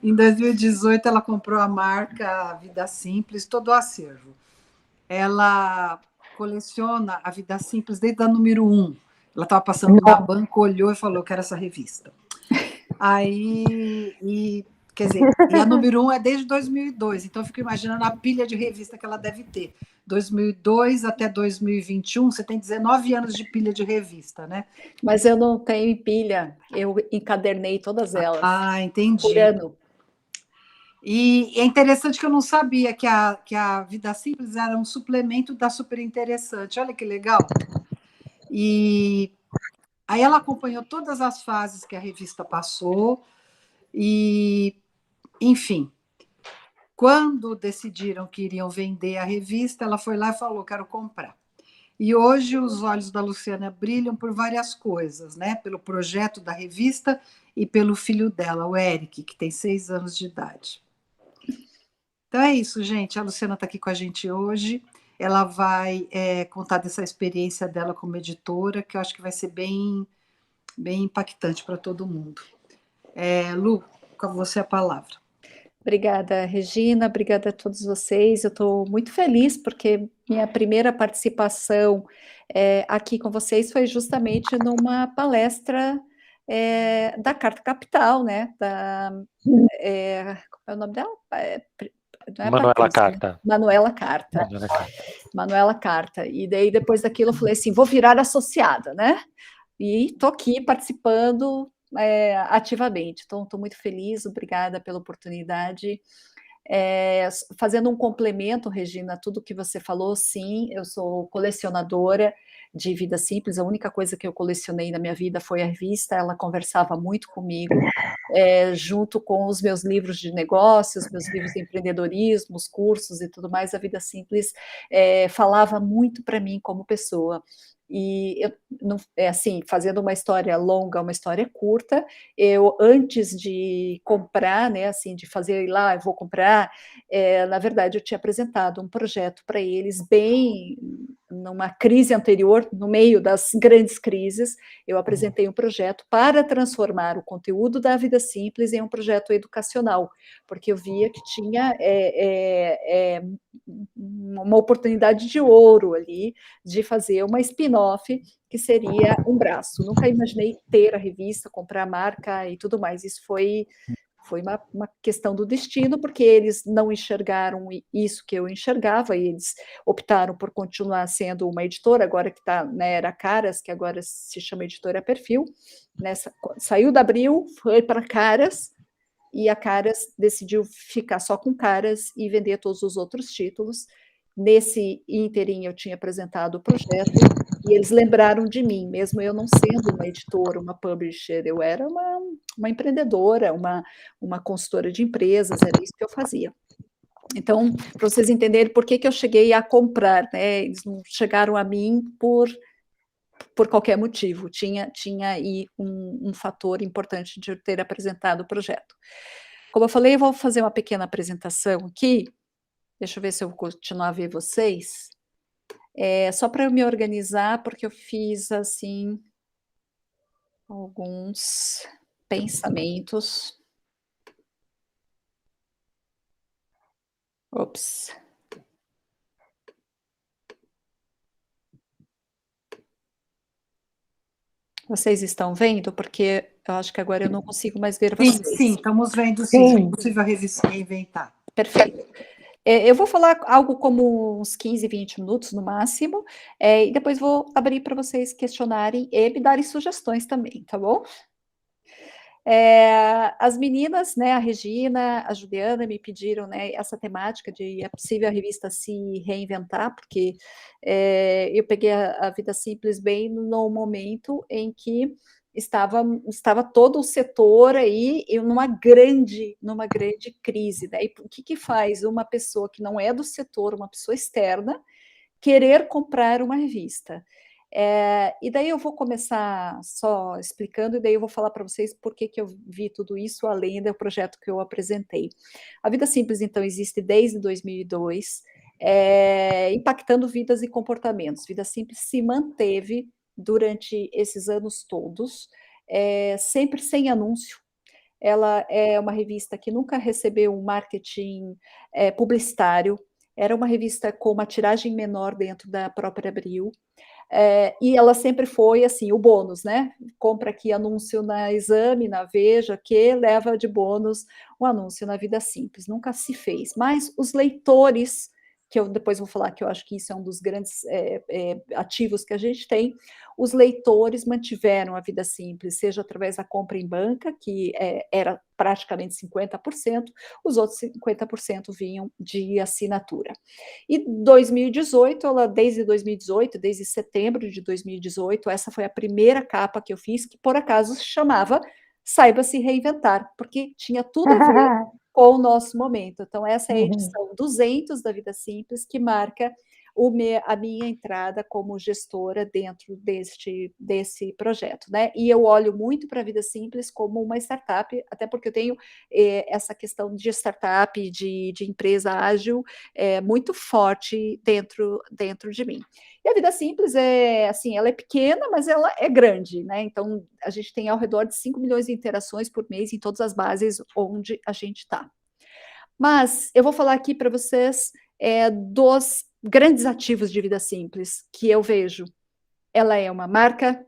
Em 2018, ela comprou a marca Vida Simples, todo o acervo. Ela coleciona a Vida Simples desde a número 1. Ela estava passando na banca, olhou e falou: quero essa revista. Quer dizer, e a número 1 é desde 2002, então eu fico imaginando a pilha de revista que ela deve ter. 2002 até 2021, você tem 19 anos de pilha de revista, né? Mas eu não tenho pilha, eu encadernei todas elas. Ah, Por entendi. ano. E é interessante que eu não sabia que a Vida Simples era um suplemento da Super Interessante. Olha que legal. E aí ela acompanhou todas as fases que a revista passou e, enfim, quando decidiram que iriam vender a revista, ela foi lá e falou: quero comprar. E hoje os olhos da Luciana brilham por várias coisas, né? Pelo projeto da revista e pelo filho dela, o Eric, que tem 6 anos de idade. Então é isso, gente. A Luciana está aqui com a gente hoje. Ela vai contar dessa experiência dela como editora, que eu acho que vai ser bem, bem impactante para todo mundo. Lu, com você a palavra. Obrigada, Regina, obrigada a todos vocês. Eu estou muito feliz porque minha primeira participação aqui com vocês foi justamente numa palestra da Carta Capital, né? Como é o nome dela? Não é Manuela Patrícia, né? Carta. Manuela Carta. Manuela Carta. E daí, depois daquilo, eu falei assim: vou virar associada, né? E estou aqui participando ativamente. Então, estou muito feliz, obrigada pela oportunidade. Fazendo um complemento, Regina, tudo que você falou, sim, eu sou colecionadora de Vida Simples, a única coisa que eu colecionei na minha vida foi a revista, ela conversava muito comigo, junto com os meus livros de negócios, meus livros de empreendedorismo, os cursos e tudo mais, a Vida Simples falava muito para mim como pessoa. E eu, não, assim, fazendo uma história longa, uma história curta, eu antes de comprar, né, assim, de fazer ir lá, eu vou comprar, na verdade eu tinha apresentado um projeto para eles bem numa crise anterior, no meio das grandes crises, eu apresentei um projeto para transformar o conteúdo da Vida Simples em um projeto educacional, porque eu via que tinha uma oportunidade de ouro ali, de fazer uma spin-off que seria um braço. Nunca imaginei ter a revista, comprar a marca e tudo mais. Isso foi uma questão do destino, porque eles não enxergaram isso que eu enxergava, e eles optaram por continuar sendo uma editora, agora que está na Era Caras, que agora se chama Editora Perfil, saiu da Abril, foi para Caras, e a Caras decidiu ficar só com Caras e vender todos os outros títulos. Nesse ínterim, eu tinha apresentado o projeto, e eles lembraram de mim, mesmo eu não sendo uma editora, uma publisher, eu era uma empreendedora, uma consultora de empresas, era isso que eu fazia. Então, para vocês entenderem por que eu cheguei a comprar, né? Eles não chegaram a mim por qualquer motivo, tinha aí um fator importante de eu ter apresentado o projeto. Como eu falei, eu vou fazer uma pequena apresentação aqui, deixa eu ver se eu vou continuar a ver vocês, só para eu me organizar, porque eu fiz, assim, alguns pensamentos. Ops. Vocês estão vendo? Porque eu acho que agora eu não consigo mais ver vocês. Sim, estamos vendo sim. É possível reinventar. Perfeito. Eu vou falar algo como uns 15, 20 minutos no máximo, e depois vou abrir para vocês questionarem e me darem sugestões também, tá bom? As meninas, né, a Regina, a Juliana, me pediram, né, essa temática de é possível a revista se reinventar, porque eu peguei a Vida Simples bem no momento em que estava todo o setor aí numa grande crise, né? E o que faz uma pessoa que não é do setor, uma pessoa externa, querer comprar uma revista? E daí eu vou começar só explicando, e daí eu vou falar para vocês por que eu vi tudo isso, além do projeto que eu apresentei. A Vida Simples, então, existe desde 2002, impactando vidas e comportamentos. Vida Simples se manteve durante esses anos todos, sempre sem anúncio, ela é uma revista que nunca recebeu um marketing publicitário, era uma revista com uma tiragem menor dentro da própria Abril, e ela sempre foi assim, o bônus, né? Compra aqui anúncio na Exame, na Veja, que leva de bônus um anúncio na Vida Simples. Nunca se fez. Mas os leitores, que eu depois vou falar que eu acho que isso é um dos grandes ativos que a gente tem, os leitores mantiveram a Vida Simples, seja através da compra em banca, que era praticamente 50%, os outros 50% vinham de assinatura. E 2018, desde 2018, desde setembro de 2018, essa foi a primeira capa que eu fiz, que por acaso se chamava Saiba Se Reinventar, porque tinha tudo a ver com o nosso momento. Então, essa é a edição 200 da Vida Simples, que marca a minha entrada como gestora dentro desse projeto, né? E eu olho muito para a Vida Simples como uma startup, até porque eu tenho essa questão de startup, de empresa ágil, muito forte dentro de mim. E a Vida Simples assim, ela é pequena, mas ela é grande, né? Então, a gente tem ao redor de 5 milhões de interações por mês em todas as bases onde a gente está. Mas eu vou falar aqui para vocês dos grandes ativos de Vida Simples que eu vejo. Ela é uma marca,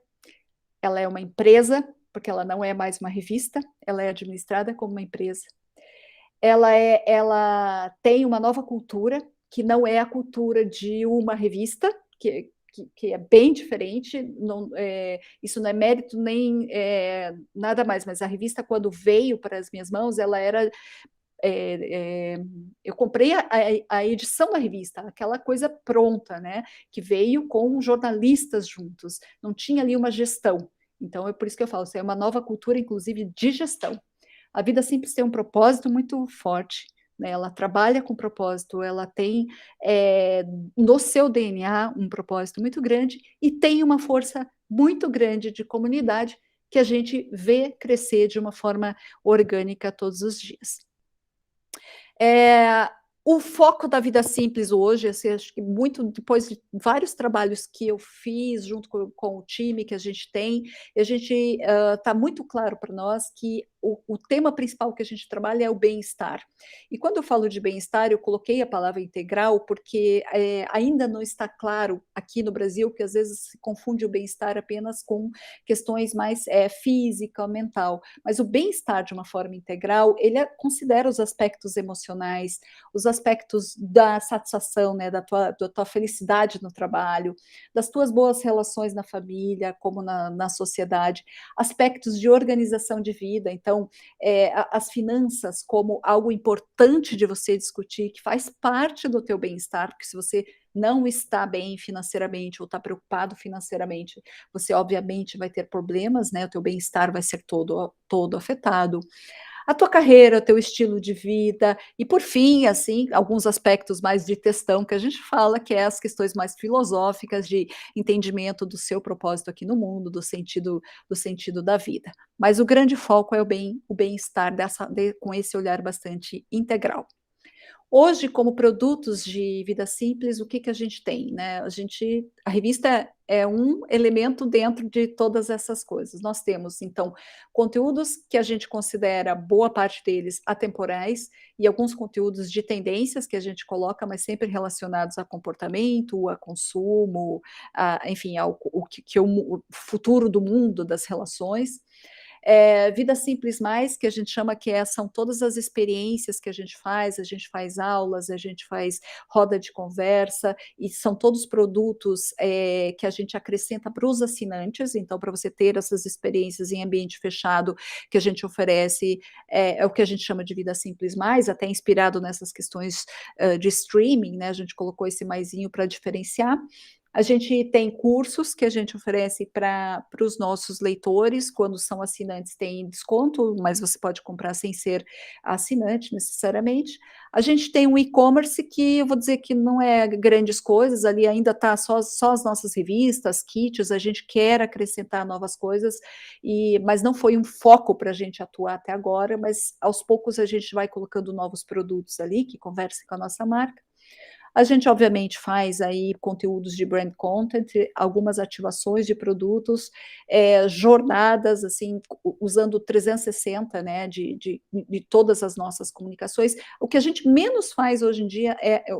ela é uma empresa, porque ela não é mais uma revista, ela é administrada como uma empresa. Ela tem uma nova cultura, que não é a cultura de uma revista, que é bem diferente, isso não é mérito nem nada mais, mas a revista, quando veio para as minhas mãos, ela era eu comprei a edição da revista, aquela coisa pronta, né? Que veio com jornalistas juntos, não tinha ali uma gestão. Então, é por isso que eu falo, isso é uma nova cultura, inclusive, de gestão. A Vida Simples tem um propósito muito forte, né? Ela trabalha com propósito, ela tem no seu DNA um propósito muito grande e tem uma força muito grande de comunidade que a gente vê crescer de uma forma orgânica todos os dias. O foco da Vida Simples hoje, assim, acho que muito depois de vários trabalhos que eu fiz junto com o time que a gente tem, a gente está muito claro para nós que o tema principal que a gente trabalha é o bem-estar. E quando eu falo de bem-estar, eu coloquei a palavra integral porque ainda não está claro aqui no Brasil que às vezes se confunde o bem-estar apenas com questões mais física, mental. Mas o bem-estar de uma forma integral, ele considera os aspectos emocionais, os aspectos da satisfação, né, da tua felicidade no trabalho, das tuas boas relações na família, como na sociedade, aspectos de organização de vida. Então, as finanças como algo importante de você discutir, que faz parte do teu bem-estar, porque se você não está bem financeiramente ou está preocupado financeiramente, você obviamente vai ter problemas, né? O teu bem-estar vai ser todo afetado. A tua carreira, o teu estilo de vida, e por fim, assim, alguns aspectos mais de textão que a gente fala, que é as questões mais filosóficas de entendimento do seu propósito aqui no mundo, do sentido da vida. Mas o grande foco é o bem-estar com esse olhar bastante integral. Hoje, como produtos de Vida Simples, o que a gente tem, né? A revista é um elemento dentro de todas essas coisas. Nós temos, então, conteúdos que a gente considera, boa parte deles, atemporais, e alguns conteúdos de tendências que a gente coloca, mas sempre relacionados a comportamento, a consumo, enfim, o futuro do mundo, das relações. Vida Simples Mais, que a gente chama são todas as experiências que a gente faz aulas, a gente faz roda de conversa, e são todos produtos que a gente acrescenta para os assinantes, então para você ter essas experiências em ambiente fechado que a gente oferece, é o que a gente chama de Vida Simples Mais, até inspirado nessas questões de streaming, né? A gente colocou esse maisinho para diferenciar. A gente tem cursos que a gente oferece para os nossos leitores, quando são assinantes tem desconto, mas você pode comprar sem ser assinante necessariamente. A gente tem um e-commerce que eu vou dizer que não é grandes coisas, ali ainda está só as nossas revistas, kits, a gente quer acrescentar novas coisas, mas não foi um foco para a gente atuar até agora, mas aos poucos a gente vai colocando novos produtos ali que conversem com a nossa marca. A gente, obviamente, faz aí conteúdos de brand content, algumas ativações de produtos, jornadas, assim, usando 360, né, de todas as nossas comunicações. O que a gente menos faz hoje em dia,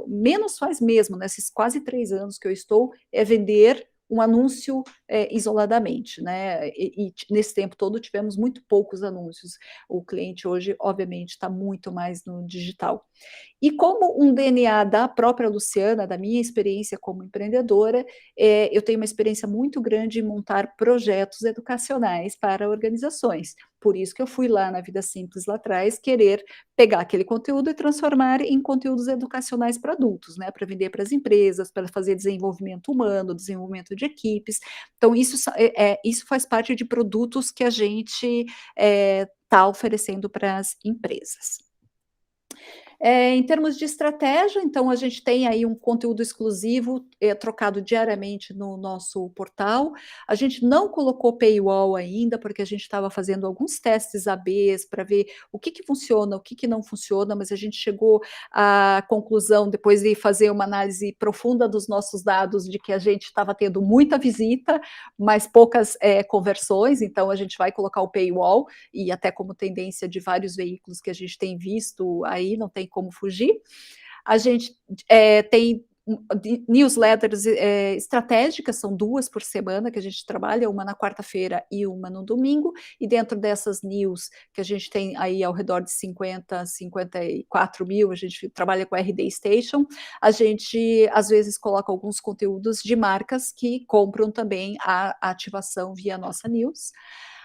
menos faz mesmo, nesses quase 3 anos que eu estou, é vender um anúncio isoladamente, né? E nesse tempo todo tivemos muito poucos anúncios. O cliente hoje, obviamente, está muito mais no digital. E como um DNA da própria Luciana, da minha experiência como empreendedora, eu tenho uma experiência muito grande em montar projetos educacionais para organizações. Por isso que eu fui lá na Vida Simples lá atrás, querer pegar aquele conteúdo e transformar em conteúdos educacionais para adultos, né? Para vender para as empresas, para fazer desenvolvimento humano, desenvolvimento de equipes. Então, isso faz parte de produtos que a gente está oferecendo para as empresas. Em termos de estratégia, então a gente tem aí um conteúdo exclusivo trocado diariamente no nosso portal. A gente não colocou paywall ainda, porque a gente estava fazendo alguns testes ABs para ver o que funciona, o que não funciona, mas a gente chegou à conclusão, depois de fazer uma análise profunda dos nossos dados, de que a gente estava tendo muita visita, mas poucas conversões, então a gente vai colocar o paywall, e até como tendência de vários veículos que a gente tem visto aí, não tem como fugir. A gente tem newsletters estratégicas, são 2 por semana que a gente trabalha, uma na quarta-feira e uma no domingo, e dentro dessas news, que a gente tem aí ao redor de 54 mil, a gente trabalha com a RD Station, a gente às vezes coloca alguns conteúdos de marcas que compram também a ativação via nossa news.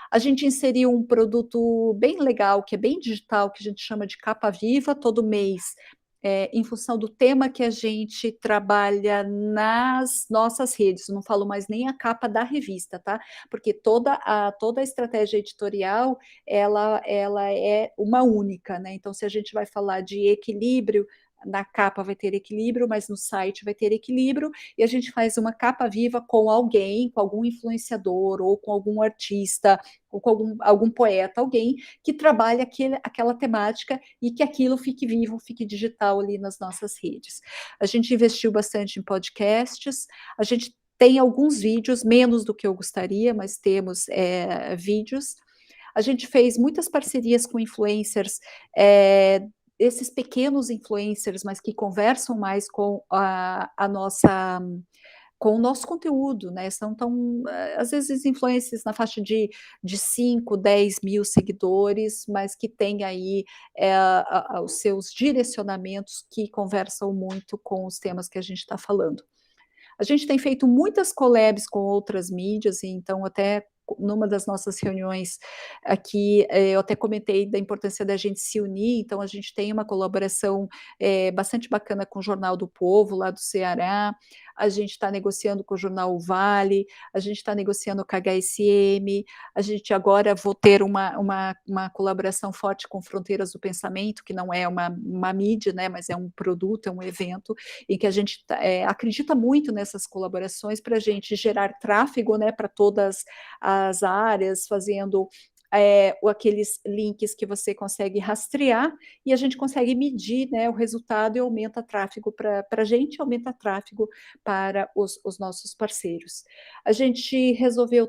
A gente inseriu um produto bem legal, que é bem digital, que a gente chama de Capa Viva, todo mês, em função do tema que a gente trabalha nas nossas redes, não falo mais nem a capa da revista, tá? Porque toda a estratégia editorial, ela é uma única, né? Então, se a gente vai falar de equilíbrio, na capa vai ter equilíbrio, mas no site vai ter equilíbrio, e a gente faz uma capa viva com alguém, com algum influenciador, ou com algum artista, ou com algum poeta, alguém que trabalha aquela temática e que aquilo fique vivo, fique digital ali nas nossas redes. A gente investiu bastante em podcasts, a gente tem alguns vídeos, menos do que eu gostaria, mas temos vídeos. A gente fez muitas parcerias com influencers, esses pequenos influencers, mas que conversam mais com com o nosso conteúdo, né? São tão, às vezes, influencers na faixa de 5, 10 mil seguidores, mas que têm aí os seus direcionamentos que conversam muito com os temas que a gente está falando. A gente tem feito muitas collabs com outras mídias, e então até numa das nossas reuniões aqui, eu até comentei da importância da gente se unir, então a gente tem uma colaboração bastante bacana com o Jornal do Povo, lá do Ceará, a gente está negociando com o Jornal Vale, a gente está negociando com a HSM, a gente agora vou ter uma colaboração forte com Fronteiras do Pensamento, que não é uma mídia, né, mas é um produto, é um evento, em que a gente acredita muito nessas colaborações para a gente gerar tráfego, né, para todas as áreas, fazendo aqueles links que você consegue rastrear, e a gente consegue medir, né, o resultado, e aumenta tráfego para a gente, aumenta tráfego para os nossos parceiros. A gente resolveu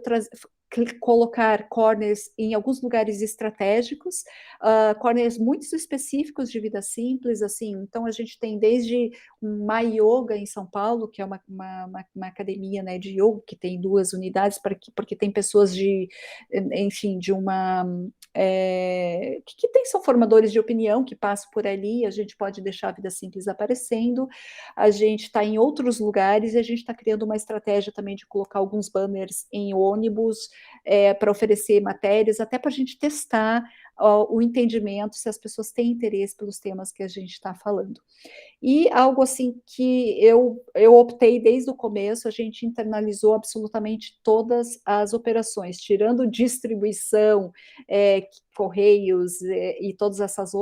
colocar corners em alguns lugares estratégicos, corners muito específicos de vida simples, assim, então a gente tem desde uma yoga em São Paulo, que é uma academia, né, de yoga, que tem 2 unidades, porque tem pessoas enfim, de uma são formadores de opinião que passam por ali, a gente pode deixar a vida simples aparecendo, a gente está em outros lugares, e a gente está criando uma estratégia também de colocar alguns banners em ônibus, para oferecer matérias, até para a gente testar o entendimento, se as pessoas têm interesse pelos temas que a gente está falando. E algo assim que eu optei desde o começo, a gente internalizou absolutamente todas as operações, tirando distribuição, correios e todas as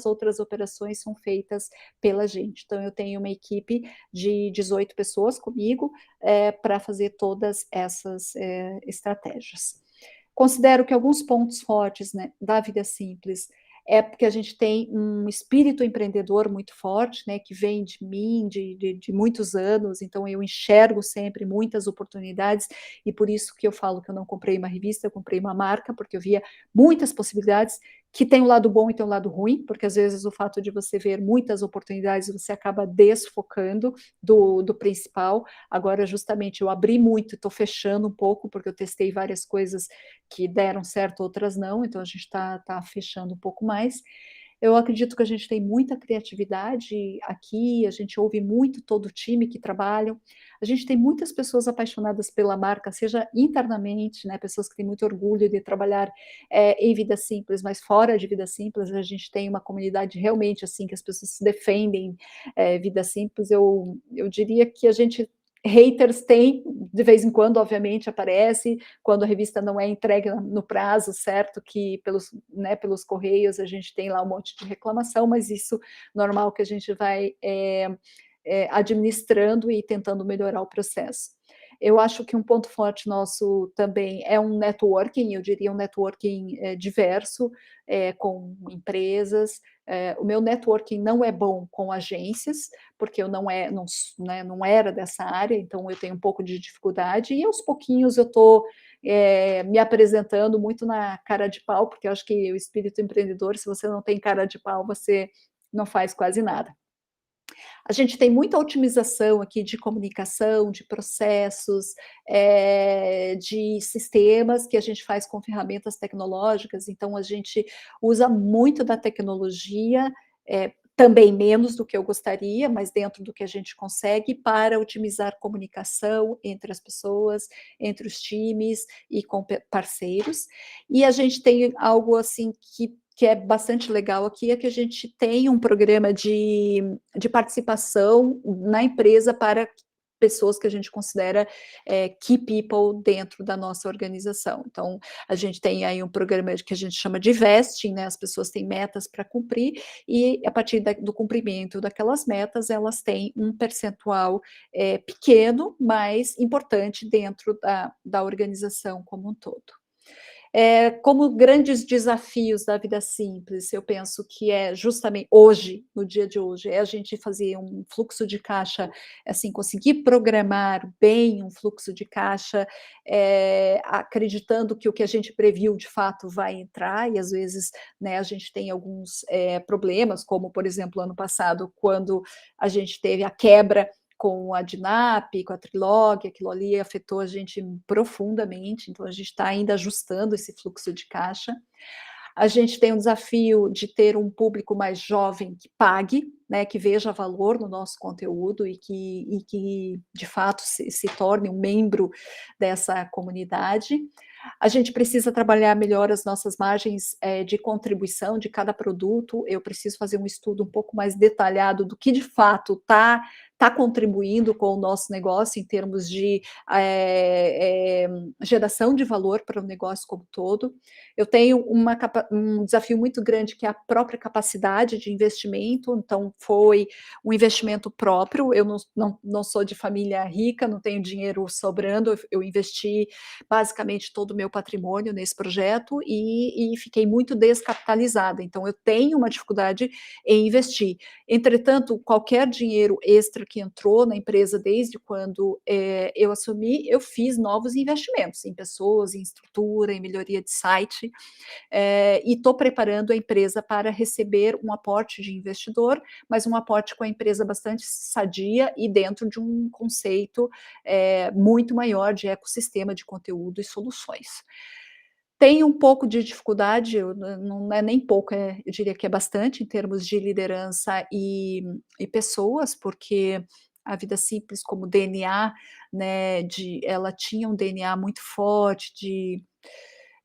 outras operações são feitas pela gente. Então, eu tenho uma equipe de 18 pessoas comigo para fazer todas essas estratégias. Considero que alguns pontos fortes, né, da Vida Simples é porque a gente tem um espírito empreendedor muito forte, né, que vem de mim, de muitos anos, então eu enxergo sempre muitas oportunidades, e por isso que eu falo que eu não comprei uma revista, eu comprei uma marca, porque eu via muitas possibilidades, que tem um lado bom e tem um lado ruim, porque às vezes o fato de você ver muitas oportunidades, você acaba desfocando do principal. Agora, justamente, eu abri muito, estou fechando um pouco, porque eu testei várias coisas que deram certo, outras não, então a gente está fechando um pouco mais. Eu acredito que a gente tem muita criatividade aqui, a gente ouve muito todo o time que trabalham, a gente tem muitas pessoas apaixonadas pela marca, seja internamente, né, pessoas que têm muito orgulho de trabalhar em Vida Simples, mas fora de Vida Simples, a gente tem uma comunidade realmente assim, que as pessoas se defendem Vida Simples, eu diria que a gente haters tem, de vez em quando, obviamente, aparece, quando a revista não é entregue no prazo certo, que pelos correios a gente tem lá um monte de reclamação, mas isso normal que a gente vai administrando e tentando melhorar o processo. Eu acho que um ponto forte nosso também é um networking, eu diria um networking diverso, com empresas. O meu networking não é bom com agências, porque eu não era dessa área, então eu tenho um pouco de dificuldade, e aos pouquinhos eu estou me apresentando muito na cara de pau, porque eu acho que o espírito empreendedor, se você não tem cara de pau, você não faz quase nada. A gente tem muita otimização aqui de comunicação, de processos, de sistemas que a gente faz com ferramentas tecnológicas, então a gente usa muito da tecnologia, também menos do que eu gostaria, mas dentro do que a gente consegue, para otimizar comunicação entre as pessoas, entre os times e com parceiros. E a gente tem algo assim que é bastante legal aqui, é que a gente tem um programa de participação na empresa para pessoas que a gente considera key people dentro da nossa organização. Então, a gente tem aí um programa que a gente chama de vesting, né? As pessoas têm metas para cumprir, e a partir do cumprimento daquelas metas, elas têm um percentual pequeno, mas importante dentro da organização como um todo. Como grandes desafios da Vida Simples, eu penso que é justamente hoje, no dia de hoje, é a gente fazer um fluxo de caixa, assim, conseguir programar bem um fluxo de caixa, acreditando que o que a gente previu de fato vai entrar, e às vezes, né, a gente tem alguns problemas, como por exemplo, ano passado, quando a gente teve a quebra com a DNAP, com a Trilog, aquilo ali afetou a gente profundamente, então a gente está ainda ajustando esse fluxo de caixa. A gente tem um desafio de ter um público mais jovem que pague, né, que veja valor no nosso conteúdo e que de fato se torne um membro dessa comunidade. A gente precisa trabalhar melhor as nossas margens de contribuição de cada produto. Eu preciso fazer um estudo um pouco mais detalhado do que de fato está contribuindo com o nosso negócio em termos de geração de valor para o negócio como todo. Eu tenho um desafio muito grande, que é a própria capacidade de investimento, então foi um investimento próprio. Eu não sou de família rica, não tenho dinheiro sobrando, eu investi basicamente todo o meu patrimônio nesse projeto e fiquei muito descapitalizada, então eu tenho uma dificuldade em investir. Entretanto, qualquer dinheiro extra que entrou na empresa desde quando eu assumi, eu fiz novos investimentos em pessoas, em estrutura, em melhoria de site, e estou preparando a empresa para receber um aporte de investidor, mas um aporte com a empresa bastante sadia e dentro de um conceito muito maior de ecossistema de conteúdo e soluções. Tem um pouco de dificuldade, não é nem pouco, eu diria que é bastante, em termos de liderança e pessoas, porque a Vida Simples, como DNA, né, ela tinha um DNA muito forte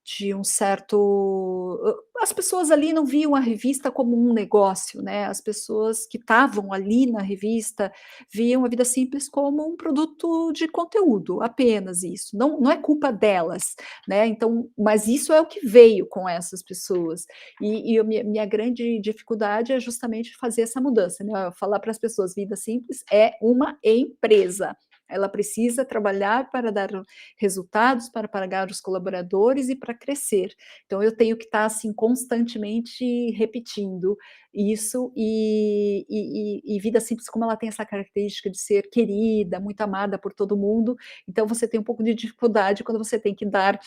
de um certo... As pessoas ali não viam a revista como um negócio, né? As pessoas que estavam ali na revista viam a Vida Simples como um produto de conteúdo, apenas isso. Não é culpa delas, né? Então, mas isso é o que veio com essas pessoas. E a minha grande dificuldade é justamente fazer essa mudança, né? Falar para as pessoas, Vida Simples é uma empresa. ela precisa trabalhar para dar resultados, para pagar os colaboradores e para crescer. Então eu tenho que estar assim constantemente repetindo isso e Vida Simples, como ela tem essa característica de ser querida, muito amada por todo mundo, então você tem um pouco de dificuldade quando você tem que dar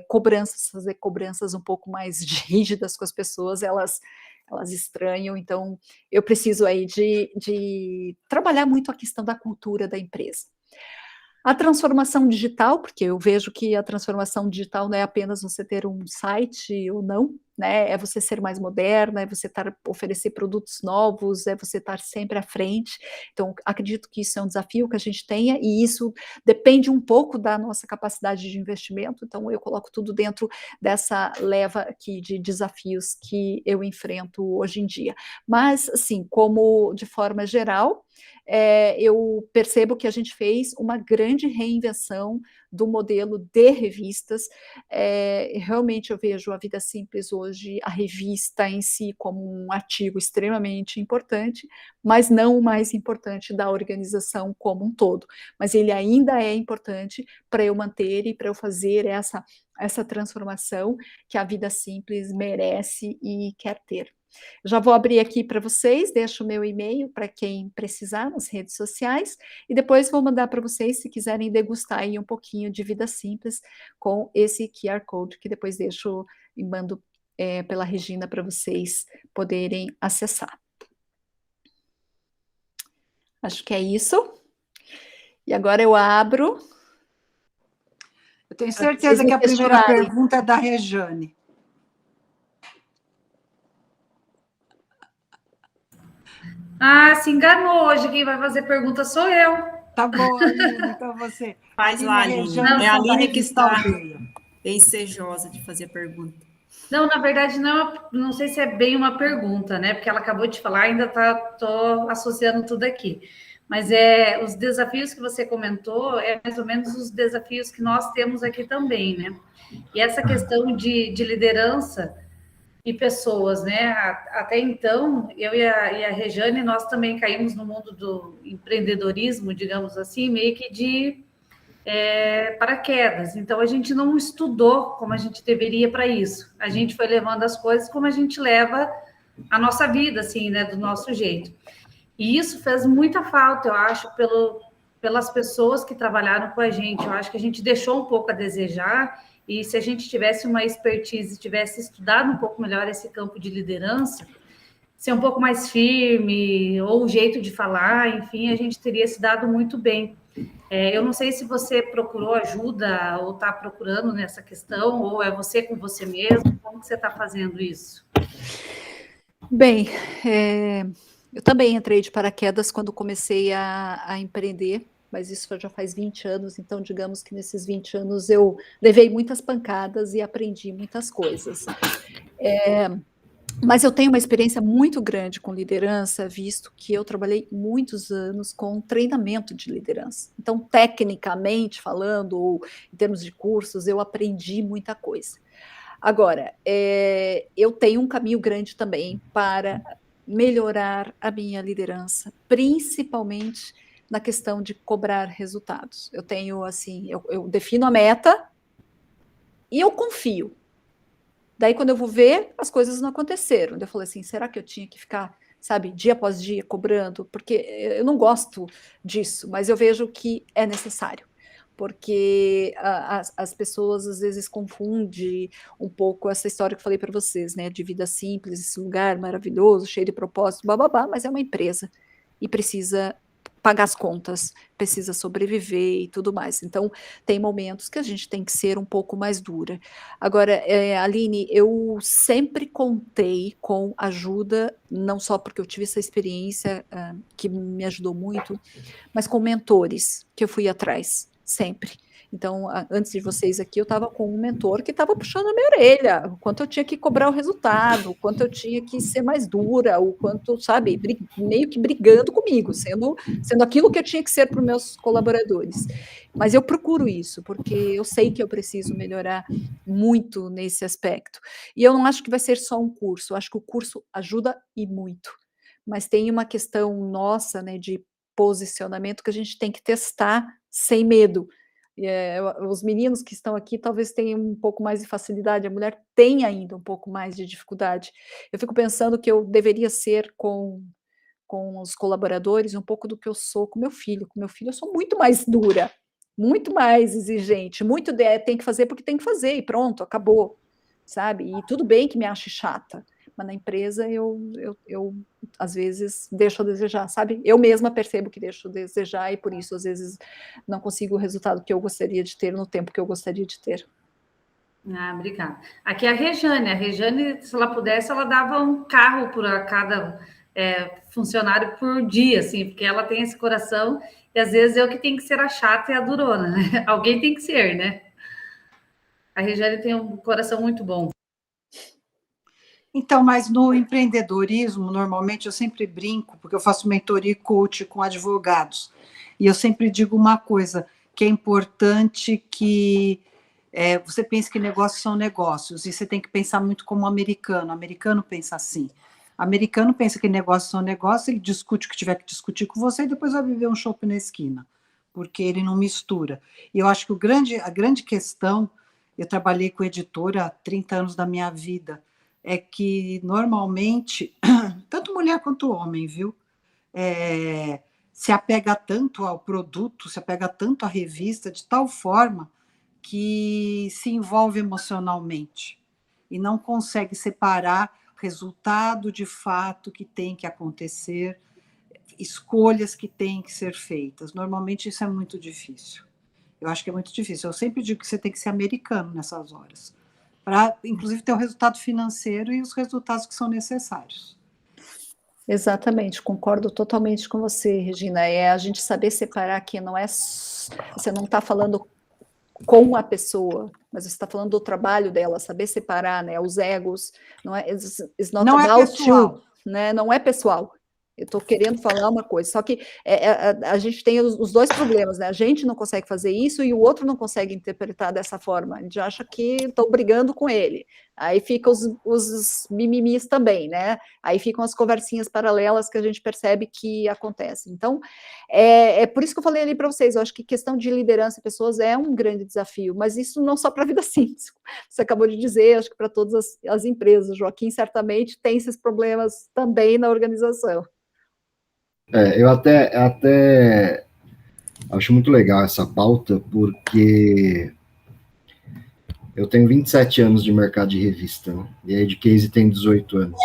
cobranças, fazer cobranças um pouco mais rígidas com as pessoas, elas estranham, então eu preciso aí de trabalhar muito a questão da cultura da empresa. A transformação digital, porque eu vejo que a transformação digital não é apenas você ter um site ou não, né? É você ser mais moderna, é você oferecer produtos novos, é você estar sempre à frente. Então, acredito que isso é um desafio que a gente tenha, e isso depende um pouco da nossa capacidade de investimento. Então, eu coloco tudo dentro dessa leva aqui de desafios que eu enfrento hoje em dia. Mas, assim, como de forma geral, eu percebo que a gente fez uma grande reinvenção do modelo de revistas. Realmente eu vejo a Vida Simples hoje, a revista em si, como um ativo extremamente importante, mas não o mais importante da organização como um todo. Mas ele ainda é importante para eu manter e para eu fazer essa transformação que a Vida Simples merece e quer ter. Já vou abrir aqui para vocês, deixo o meu e-mail para quem precisar nas redes sociais, e depois vou mandar para vocês, se quiserem degustar aí um pouquinho de Vida Simples com esse QR Code, que depois deixo e mando pela Regina para vocês poderem acessar. Acho que é isso. E agora eu abro. Eu tenho certeza que a primeira pergunta é da Rejane. Ah, se enganou hoje. Quem vai fazer pergunta sou eu. Tá bom, Aline, então você. Faz lá, Aline. É a Aline que está ensejosa de fazer a pergunta. Não, na verdade, não sei se é bem uma pergunta, né? Porque ela acabou de falar, ainda tô associando tudo aqui. Mas os desafios que você comentou é mais ou menos os desafios que nós temos aqui também, né? E essa questão de liderança e pessoas, né? Até então, eu e a Rejane, nós também caímos no mundo do empreendedorismo, digamos assim, meio que de paraquedas. Então, a gente não estudou como a gente deveria para isso. A gente foi levando as coisas como a gente leva a nossa vida, assim, né? Do nosso jeito. E isso fez muita falta, eu acho, pelas pessoas que trabalharam com a gente. Eu acho que a gente deixou um pouco a desejar, e se a gente tivesse uma expertise, tivesse estudado um pouco melhor esse campo de liderança, ser um pouco mais firme, ou o jeito de falar, enfim, a gente teria se dado muito bem. Eu não sei se você procurou ajuda ou está procurando nessa questão, ou é você com você mesmo, como que você está fazendo isso? Bem, eu também entrei de paraquedas quando comecei a empreender, mas isso já faz 20 anos, então digamos que nesses 20 anos eu levei muitas pancadas e aprendi muitas coisas. Mas eu tenho uma experiência muito grande com liderança, visto que eu trabalhei muitos anos com treinamento de liderança. Então, tecnicamente falando, ou em termos de cursos, eu aprendi muita coisa. Agora, eu tenho um caminho grande também para melhorar a minha liderança, principalmente na questão de cobrar resultados. Eu tenho, assim, eu defino a meta e eu confio. Daí, quando eu vou ver, as coisas não aconteceram. Eu falei assim, será que eu tinha que ficar, sabe, dia após dia cobrando? Porque eu não gosto disso, mas eu vejo que é necessário. Porque as pessoas às vezes confundem um pouco essa história que eu falei para vocês, né? De vida simples, esse lugar maravilhoso, cheio de propósito, bababá, mas é uma empresa e precisa pagar as contas, precisa sobreviver e tudo mais. Então, tem momentos que a gente tem que ser um pouco mais dura. Agora, Aline, eu sempre contei com ajuda, não só porque eu tive essa experiência que me ajudou muito, mas com mentores que eu fui atrás, sempre. Então, antes de vocês aqui, eu estava com um mentor que estava puxando a minha orelha, o quanto eu tinha que cobrar o resultado, o quanto eu tinha que ser mais dura, o quanto, sabe, meio que brigando comigo, sendo aquilo que eu tinha que ser para os meus colaboradores. Mas eu procuro isso, porque eu sei que eu preciso melhorar muito nesse aspecto. E eu não acho que vai ser só um curso, eu acho que o curso ajuda e muito. Mas tem uma questão nossa, né, de posicionamento que a gente tem que testar sem medo. Os meninos que estão aqui talvez tenham um pouco mais de facilidade, a mulher tem ainda um pouco mais de dificuldade. Eu fico pensando que eu deveria ser com os colaboradores um pouco do que eu sou com meu filho. Com meu filho eu sou muito mais dura, muito mais exigente, tem que fazer porque tem que fazer e pronto, acabou, sabe? E tudo bem que me ache chata, mas na empresa eu às vezes deixo a desejar, sabe? Eu mesma percebo que deixo a desejar e por isso às vezes não consigo o resultado que eu gostaria de ter no tempo que eu gostaria de ter. Ah, obrigada. Aqui é a Rejane, se ela pudesse, ela dava um carro para cada funcionário por dia, assim, porque ela tem esse coração e às vezes eu que tenho que ser a chata e a durona, né? Alguém tem que ser, né? A Rejane tem um coração muito bom. Então, mas no empreendedorismo, normalmente eu sempre brinco, porque eu faço mentoria e coach com advogados, e eu sempre digo uma coisa, que é importante que você pense que negócios são negócios, e você tem que pensar muito como americano. O americano pensa assim. O americano pensa que negócios são negócios, ele discute o que tiver que discutir com você e depois vai beber um chopp na esquina, porque ele não mistura. E eu acho que a grande questão, eu trabalhei com editora há 30 anos da minha vida, é que normalmente, tanto mulher quanto homem, viu? Se apega tanto ao produto, se apega tanto à revista, de tal forma que se envolve emocionalmente e não consegue separar resultado de fato que tem que acontecer, escolhas que têm que ser feitas. Normalmente isso é muito difícil. Eu acho que é muito difícil. Eu sempre digo que você tem que ser americano nessas horas, para, inclusive, ter o resultado financeiro e os resultados que são necessários. Exatamente, concordo totalmente com você, Regina. É a gente saber separar que não é... Você não está falando com a pessoa, mas você está falando do trabalho dela, saber separar, né, os egos, não é pessoal, né, não é pessoal. Eu estou querendo falar uma coisa, só que a gente tem os dois problemas, né? A gente não consegue fazer isso e o outro não consegue interpretar dessa forma. A gente acha que estão brigando com ele. Aí ficam os mimimis também, né? Aí ficam as conversinhas paralelas que a gente percebe que acontecem. Então, é por isso que eu falei ali para vocês, eu acho que questão de liderança de pessoas é um grande desafio, mas isso não só para a vida simples. Você acabou de dizer, acho que para todas as empresas. O Joaquim certamente tem esses problemas também na organização. Eu até acho muito legal essa pauta, porque eu tenho 27 anos de mercado de revista, né? E a Edcase tem 18 anos.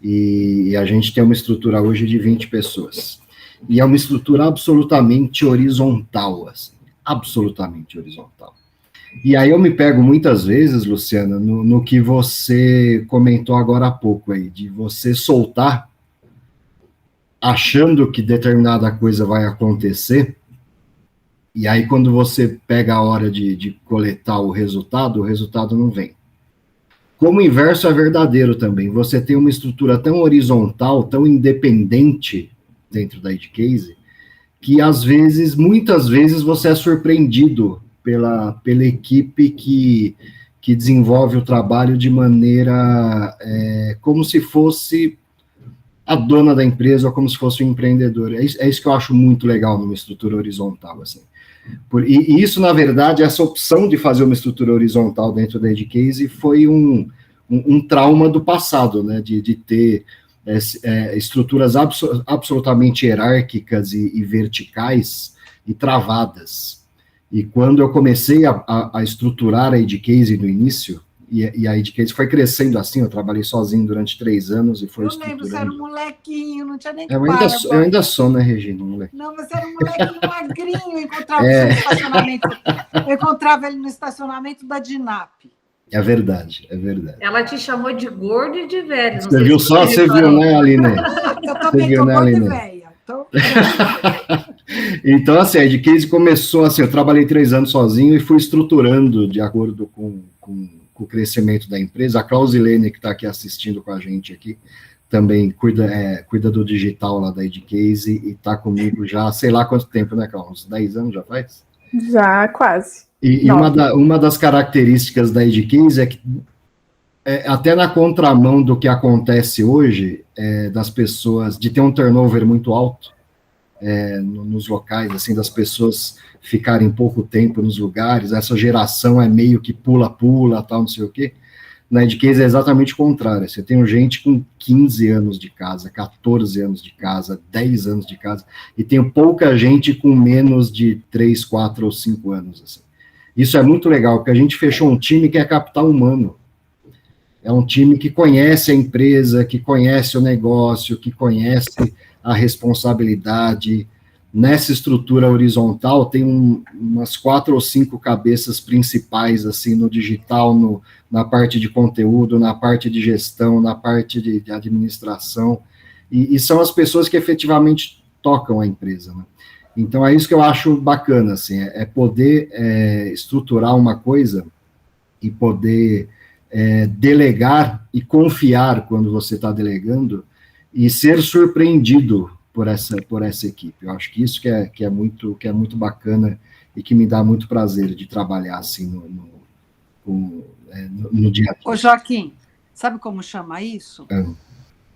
E a gente tem uma estrutura hoje de 20 pessoas. E é uma estrutura absolutamente horizontal, assim, absolutamente horizontal. E aí eu me pego muitas vezes, Luciana, no que você comentou agora há pouco aí, de você soltar achando que determinada coisa vai acontecer, e aí quando você pega a hora de coletar o resultado não vem. Como o inverso é verdadeiro também, você tem uma estrutura tão horizontal, tão independente dentro da Edcase, que muitas vezes você é surpreendido pela equipe que desenvolve o trabalho de maneira como se fosse a dona da empresa ou como se fosse um empreendedor. É isso que eu acho muito legal numa estrutura horizontal, assim. E isso, na verdade, essa opção de fazer uma estrutura horizontal dentro da Edcase foi um trauma do passado, né, de ter estruturas absolutamente hierárquicas e verticais e travadas. E quando eu comecei a estruturar a Edcase no início, e a Edcase foi crescendo assim, eu trabalhei sozinho durante 3 anos e foi estruturando. Eu lembro, você era um molequinho, não tinha nem eu ainda sou, né, Regina? Moleque. Não, você era um molequinho magrinho, eu encontrava você no estacionamento. Eu encontrava ele no estacionamento da Dinap. É verdade. Ela te chamou de gordo e de velho. Você viu só? Você viu, né, Aline? Eu também tô gordo e velha. Então, assim, a Edcase começou assim, eu trabalhei 3 anos sozinho e fui estruturando de acordo com o crescimento da empresa. A Clausilene, que está aqui assistindo com a gente aqui, também cuida do digital lá da Edcase e está comigo já, sei lá quanto tempo, né, Cláudia? Uns 10 anos já faz? Já, quase. E uma das características da Edcase é que, até na contramão do que acontece hoje, das pessoas, de ter um turnover muito alto, nos locais, assim, das pessoas ficarem pouco tempo nos lugares, essa geração é meio que pula-pula, tal, não sei o quê. Na Edcase é exatamente o contrário, você tem gente com 15 anos de casa, 14 anos de casa, 10 anos de casa, e tem pouca gente com menos de 3, 4 ou 5 anos, assim. Isso é muito legal, porque a gente fechou um time que é capital humano. É um time que conhece a empresa, que conhece o negócio, que conhece a responsabilidade. Nessa estrutura horizontal, tem umas 4 ou 5 cabeças principais, assim, no digital, na parte de conteúdo, na parte de gestão, na parte de administração, e são as pessoas que efetivamente tocam a empresa, né? Então, é isso que eu acho bacana, assim, poder estruturar uma coisa e poder delegar e confiar quando você está delegando e ser surpreendido por essa equipe. Eu acho que isso que é muito bacana e que me dá muito prazer de trabalhar assim no dia a dia. Ô, Joaquim, sabe como chama isso?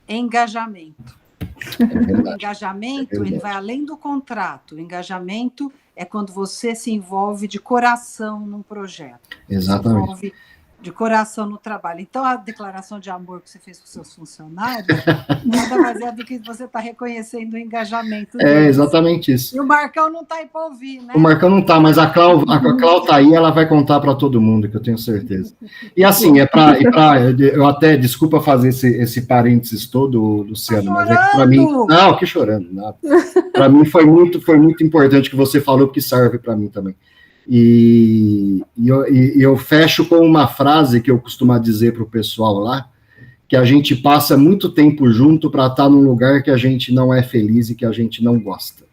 Engajamento. O engajamento, ele vai além do contrato. O engajamento é quando você se envolve de coração num projeto. Exatamente. Se envolve de coração no trabalho. Então, a declaração de amor que você fez com seus funcionários, nada mais é do que você está reconhecendo o engajamento deles. É exatamente isso. E o Marcão não está aí para ouvir, né? O Marcão não está, mas a Clau está aí, ela vai contar para todo mundo, que eu tenho certeza. E assim, eu até, desculpa fazer esse parênteses todo, Luciano, mas é que para mim... Não, que chorando, nada. Para mim foi muito importante que você falou, porque serve para mim também. E eu fecho com uma frase que eu costumo dizer para o pessoal lá, que a gente passa muito tempo junto para estar num lugar que a gente não é feliz e que a gente não gosta.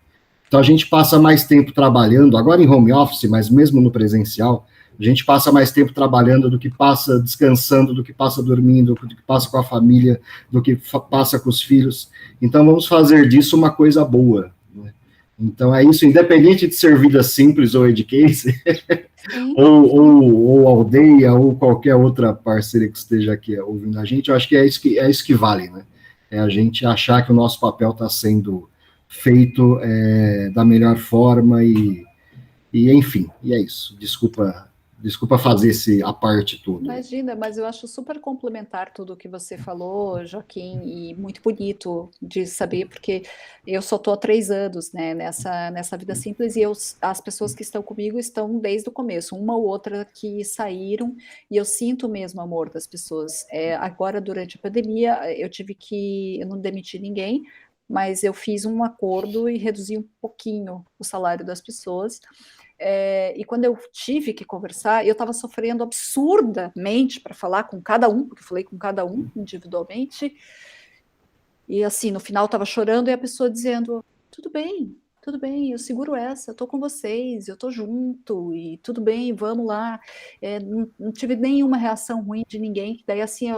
Então a gente passa mais tempo trabalhando, agora em home office, mas mesmo no presencial, a gente passa mais tempo trabalhando do que passa descansando, do que passa dormindo, do que passa com a família, do que passa com os filhos. Então vamos fazer disso uma coisa boa, né? Então é isso, independente de ser Vida Simples ou Edcase, ou Aldeia, ou qualquer outra parceira que esteja aqui ouvindo a gente, eu acho que é isso que vale, né? É a gente achar que o nosso papel está sendo feito da melhor forma e enfim, e é isso. Desculpa fazer a parte toda. Imagina, mas eu acho super complementar tudo o que você falou, Joaquim, e muito bonito de saber, porque eu só estou há 3 anos, né, nessa vida simples, e as pessoas que estão comigo estão desde o começo, uma ou outra que saíram, e eu sinto mesmo o amor das pessoas. Agora, durante a pandemia, eu não demiti ninguém, mas eu fiz um acordo e reduzi um pouquinho o salário das pessoas. E quando eu tive que conversar, eu estava sofrendo absurdamente para falar com cada um, porque eu falei com cada um individualmente, e assim, no final estava chorando e a pessoa dizendo, tudo bem, eu seguro essa, eu estou com vocês, eu estou junto, e tudo bem, vamos lá. Não tive nenhuma reação ruim de ninguém, daí assim,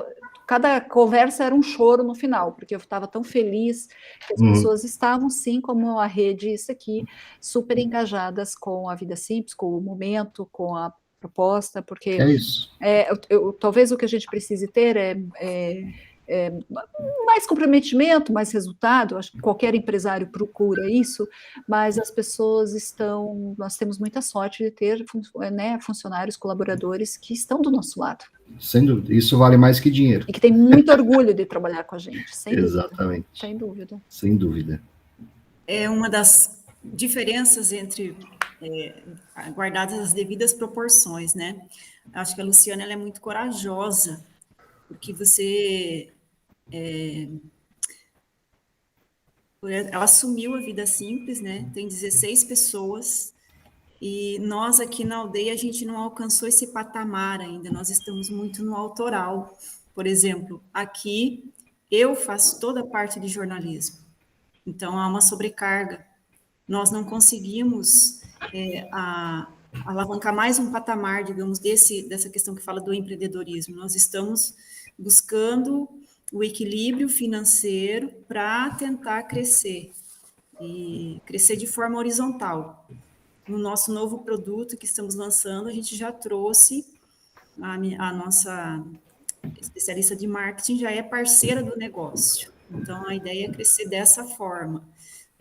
cada conversa era um choro no final, porque eu estava tão feliz que as pessoas estavam, sim, como a Rê disse aqui, super engajadas com a vida simples, com o momento, com a proposta, porque é isso. Talvez o que a gente precise ter mais comprometimento, mais resultado. Acho que qualquer empresário procura isso, mas as pessoas nós temos muita sorte de ter funcionários, colaboradores que estão do nosso lado. Sem dúvida, isso vale mais que dinheiro. E que tem muito orgulho de trabalhar com a gente, sem Exatamente. dúvida. Sem dúvida. Sem dúvida. É uma das diferenças entre guardadas as devidas proporções, né? Acho que a Luciana ela é muito corajosa, porque ela assumiu a vida simples, né? Tem 16 pessoas, e nós aqui na aldeia a gente não alcançou esse patamar ainda, nós estamos muito no autoral. Por exemplo, aqui eu faço toda a parte de jornalismo, então há uma sobrecarga. Nós não conseguimos alavancar mais um patamar, digamos, dessa questão que fala do empreendedorismo. Nós estamos buscando o equilíbrio financeiro para tentar crescer, e crescer de forma horizontal. No nosso novo produto que estamos lançando, a gente já trouxe a nossa especialista de marketing, já é parceira do negócio. Então, a ideia é crescer dessa forma.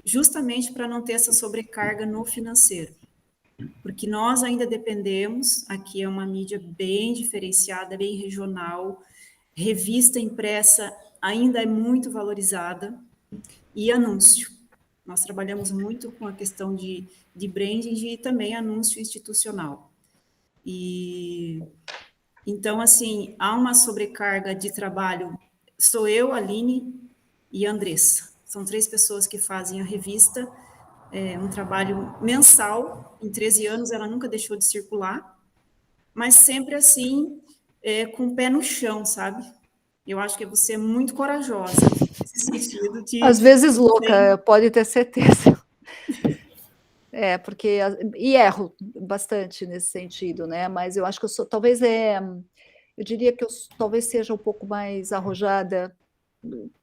justamente para não ter essa sobrecarga no financeiro. Porque nós ainda dependemos, aqui é uma mídia bem diferenciada, bem regional, revista impressa ainda é muito valorizada, e anúncio. Nós trabalhamos muito com a questão de branding e também anúncio institucional. E então, assim, há uma sobrecarga de trabalho. Sou eu, Aline e a Andressa. São 3 pessoas que fazem a revista, um trabalho mensal. Em 13 anos, ela nunca deixou de circular, mas sempre assim, com o pé no chão, sabe? Eu acho que você é muito corajosa nesse sentido de... Às vezes louca, pode ter certeza. Porque... E erro bastante nesse sentido, né? Mas eu acho que eu sou... Talvez eu diria que eu talvez seja um pouco mais arrojada,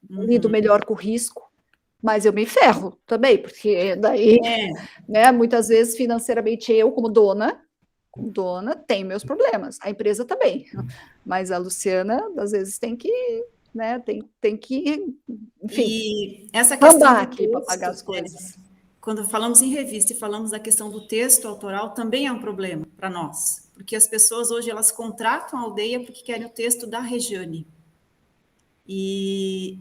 lido melhor com o risco, mas eu me ferro também, porque daí, né, muitas vezes financeiramente eu, como dona, tenho meus problemas, a empresa também, mas a Luciana, às vezes, tem que, né, tem que, enfim, e essa questão aqui para pagar as coisas. Quando falamos em revista e falamos da questão do texto autoral, também é um problema para nós, porque as pessoas hoje, elas contratam a Aldeia porque querem o texto da Regiane. E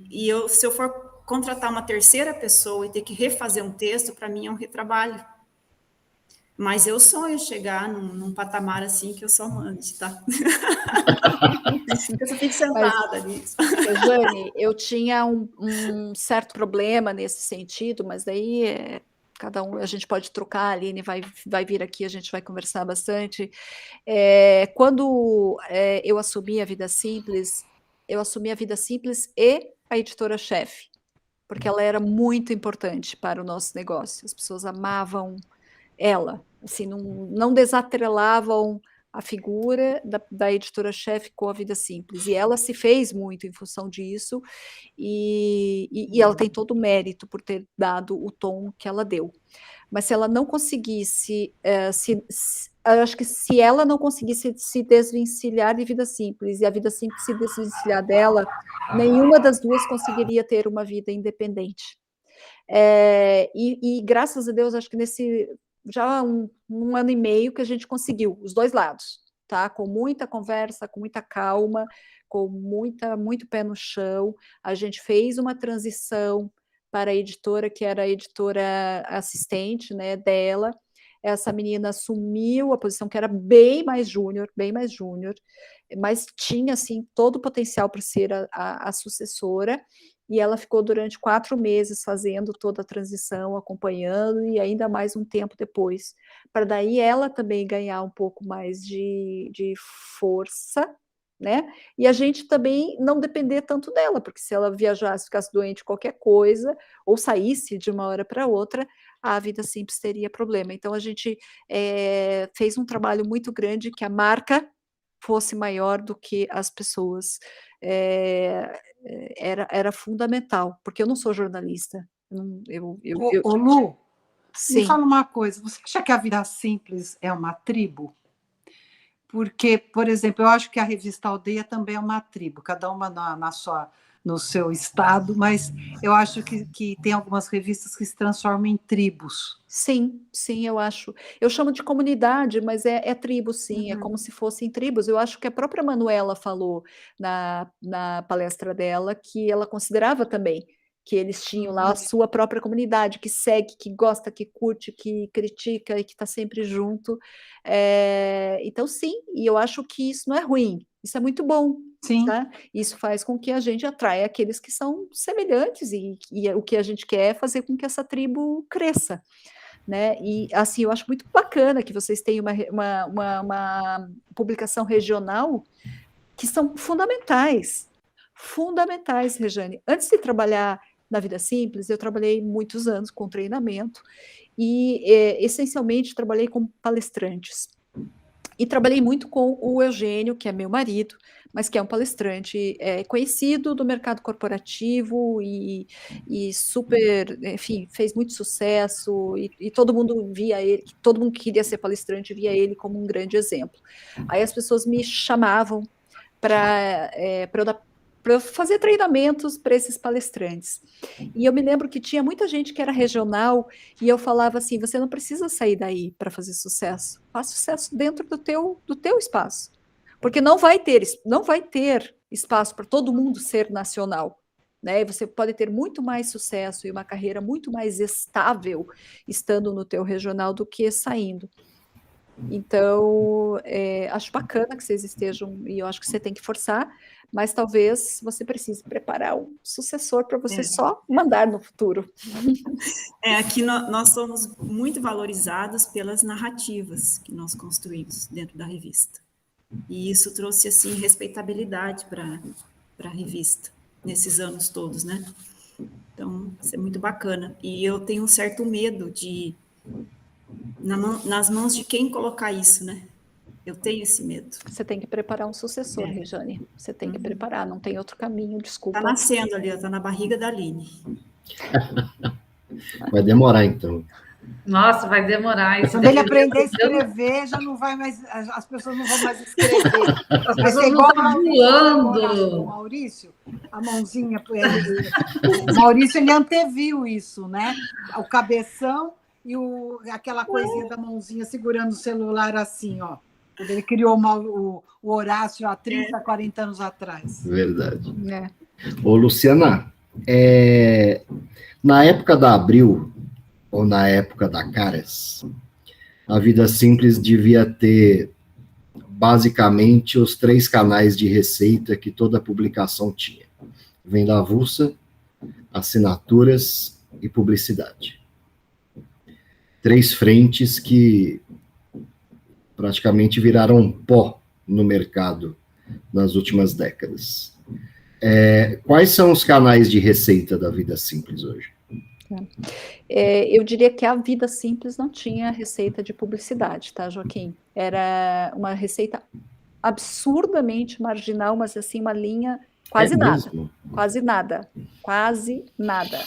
se eu for contratar uma terceira pessoa e ter que refazer um texto, para mim é um retrabalho. Mas eu sonho chegar num patamar assim que eu só mande, tá? Eu só fico sentada nisso. Jane, eu tinha um certo problema nesse sentido, mas daí cada um, a gente pode trocar, a Aline vai vir aqui, a gente vai conversar bastante. Quando eu assumi a Vida Simples, e a editora-chefe, porque ela era muito importante para o nosso negócio. As pessoas amavam ela, assim, não desatrelavam a figura da editora-chefe com a Vida Simples, e ela se fez muito em função disso, e ela tem todo o mérito por ter dado o tom que ela deu. Mas se ela não conseguisse, eu acho que se ela não conseguisse se desvencilhar de Vida Simples, e a Vida Simples se desvencilhar dela, nenhuma das duas conseguiria ter uma vida independente. E graças a Deus, acho que nesse já um ano e meio que a gente conseguiu, os dois lados, tá? Com muita conversa, com muita calma, com muito pé no chão, a gente fez uma transição para a editora, que era a editora assistente, né, dela. Essa menina assumiu a posição que era bem mais júnior, mas tinha, assim, todo o potencial para ser a sucessora, e ela ficou durante 4 meses fazendo toda a transição, acompanhando, e ainda mais um tempo depois, para daí ela também ganhar um pouco mais de força, né? E a gente também não depender tanto dela, porque se ela viajasse, ficasse doente, qualquer coisa, ou saísse de uma hora para outra, a Vida Simples teria problema. Então a gente fez um trabalho muito grande, que a marca fosse maior do que as pessoas. Era fundamental, porque eu não sou jornalista. Ô, Lu, sim. Me fala uma coisa, você acha que a Vida Simples é uma tribo? Porque, por exemplo, eu acho que a revista Aldeia também é uma tribo, cada uma no seu estado, mas eu acho que tem algumas revistas que se transformam em tribos. Sim, eu acho. Eu chamo de comunidade, mas é tribo, sim, é como se fossem tribos. Eu acho que a própria Manuela falou na palestra dela que ela considerava também que eles tinham lá a sua própria comunidade, que segue, que gosta, que curte, que critica e que está sempre junto. Então, sim, e eu acho que isso não é ruim, isso é muito bom. Sim. Tá? Isso faz com que a gente atraia aqueles que são semelhantes, e o que a gente quer é fazer com que essa tribo cresça. Né? E assim, eu acho muito bacana que vocês tenham uma publicação regional, que são fundamentais, Regiane. Antes de trabalhar na Vida Simples, eu trabalhei muitos anos com treinamento, e essencialmente trabalhei com palestrantes. E trabalhei muito com o Eugênio, que é meu marido, mas que é um palestrante conhecido do mercado corporativo e super, enfim, fez muito sucesso, e todo mundo via ele, todo mundo que queria ser palestrante via ele como um grande exemplo. Aí as pessoas me chamavam para eu dar para fazer treinamentos para esses palestrantes. E eu me lembro que tinha muita gente que era regional, e eu falava assim, você não precisa sair daí para fazer sucesso, faz sucesso dentro do teu espaço, porque não vai ter espaço para todo mundo ser nacional, né? E você pode ter muito mais sucesso e uma carreira muito mais estável estando no teu regional do que saindo. Então, acho bacana que vocês estejam, e eu acho que você tem que forçar, mas talvez você precise preparar um sucessor para você só mandar no futuro. Aqui nós somos muito valorizados pelas narrativas que nós construímos dentro da revista. E isso trouxe, assim, respeitabilidade para a revista, nesses anos todos, né? Então, isso é muito bacana. E eu tenho um certo medo de, nas mãos de quem colocar isso, né? Eu tenho esse medo. Você tem que preparar um sucessor, Rejane. Você tem que preparar, não tem outro caminho, desculpa. Está nascendo ali, está na barriga da Aline. Vai demorar, então. Nossa, vai demorar. Isso quando ele aprender a escrever, já não vai mais, as pessoas não vão mais escrever. As Vai pessoas ser não igual estão o voando. Maurício, a mãozinha. O Maurício, ele anteviu isso, né? O cabeção e aquela coisinha da mãozinha segurando o celular assim, ó. Quando ele criou o Horácio há 30, 40 anos atrás. Verdade. Ô, Luciana, na época da Abril, ou na época da Caras, a Vida Simples devia ter, basicamente, os 3 canais de receita que toda publicação tinha. Venda avulsa, assinaturas e publicidade. 3 frentes que praticamente viraram pó no mercado nas últimas décadas. Quais são os canais de receita da Vida Simples hoje? Eu diria que a Vida Simples não tinha receita de publicidade, tá, Joaquim? Era uma receita absurdamente marginal, mas assim, uma linha quase nada. Quase nada. Quase nada.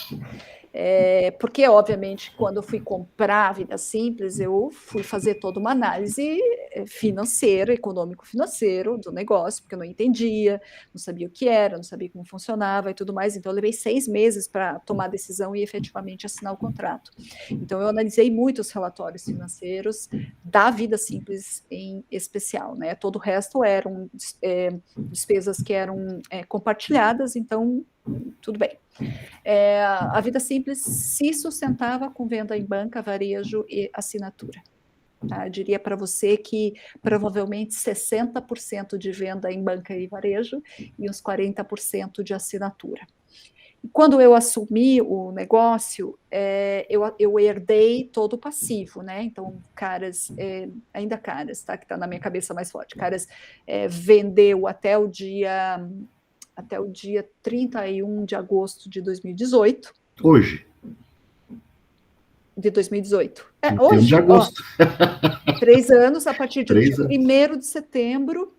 Porque, obviamente, quando eu fui comprar a Vida Simples, eu fui fazer toda uma análise financeira, econômico-financeiro do negócio, porque eu não entendia, não sabia o que era, não sabia como funcionava e tudo mais. Então, eu levei 6 meses para tomar a decisão e efetivamente assinar o contrato. Então, eu analisei muito os relatórios financeiros da Vida Simples em especial, né? Todo o resto eram despesas que eram compartilhadas, então, tudo bem. A Vida Simples se sustentava com venda em banca, varejo e assinatura. Eu diria para você que provavelmente 60% de venda em banca e varejo e uns 40% de assinatura. E quando eu assumi o negócio, eu herdei todo o passivo, né? Então, ainda Caras, tá? Que está na minha cabeça mais forte. Caras vendeu até o dia 31 de agosto de 2018. Hoje? De 2018. Hoje, de agosto. 3 anos, a partir de 1º de setembro,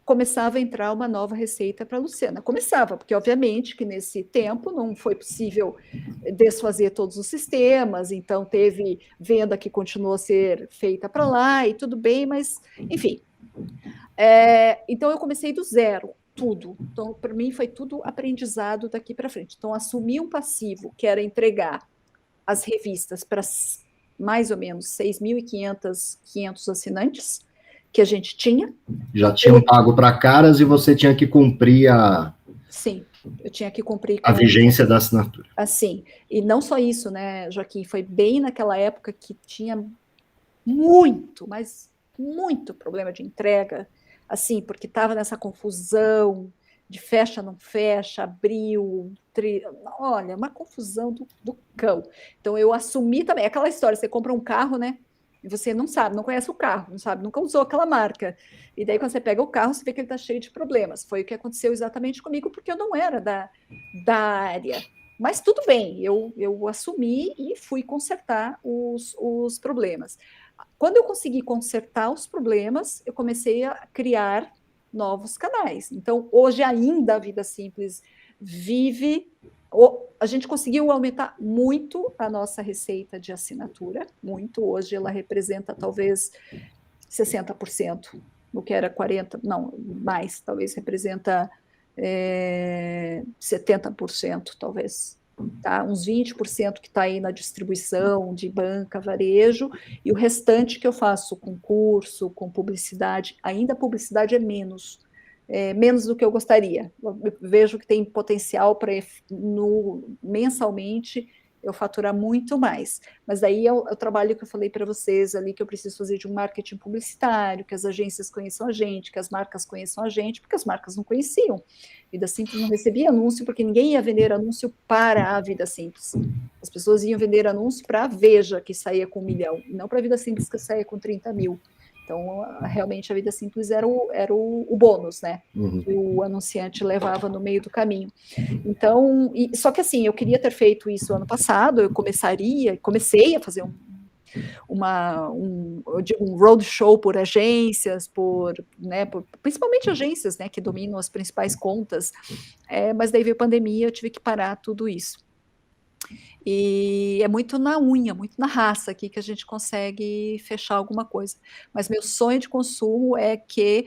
começava a entrar uma nova receita para a Luciana. Começava, porque obviamente que nesse tempo não foi possível desfazer todos os sistemas, então teve venda que continuou a ser feita para lá e tudo bem, mas enfim. Então eu comecei do zero. Tudo. Então, para mim, foi tudo aprendizado daqui para frente. Então, assumi um passivo, que era entregar as revistas para mais ou menos 6.500 assinantes que a gente tinha. Já tinham pago para Caras e você tinha que cumprir Sim, eu tinha que cumprir a vigência da assinatura. Assim, e não só isso, né, Joaquim? Foi bem naquela época que tinha muito, mas muito problema de entrega, assim, porque estava nessa confusão de fecha, não fecha, abriu, olha, uma confusão do cão. Então, eu assumi também, aquela história, você compra um carro, né, e você não sabe, não conhece o carro, não sabe, nunca usou aquela marca. E daí, quando você pega o carro, você vê que ele está cheio de problemas. Foi o que aconteceu exatamente comigo, porque eu não era da área. Mas tudo bem, eu assumi e fui consertar os problemas. Quando eu consegui consertar os problemas, eu comecei a criar novos canais. Então, hoje ainda a Vida Simples vive... A gente conseguiu aumentar muito a nossa receita de assinatura, muito. Hoje ela representa talvez 60%, no que era 40%, não, mais, talvez representa 70%, talvez. Tá? Uns 20% que está aí na distribuição de banca, varejo, e o restante que eu faço com curso, com publicidade. Ainda a publicidade é menos do que eu gostaria. Eu vejo que tem potencial para mensalmente eu faturar muito mais. Mas daí é o trabalho que eu falei para vocês ali, que eu preciso fazer de um marketing publicitário, que as agências conheçam a gente, que as marcas conheçam a gente, porque as marcas não conheciam. Vida Simples não recebia anúncio, porque ninguém ia vender anúncio para a Vida Simples. As pessoas iam vender anúncio para a Veja, que saía com 1 milhão, e não para a Vida Simples, que saía com 30 mil. Então, realmente, a Vida Simples era o bônus, né? Que o anunciante levava no meio do caminho. Então, só que assim, eu queria ter feito isso ano passado, eu comecei a fazer um roadshow por agências, principalmente agências, né, que dominam as principais contas, mas daí veio a pandemia, eu tive que parar tudo isso. E é muito na unha, muito na raça aqui que a gente consegue fechar alguma coisa. Mas meu sonho de consumo é que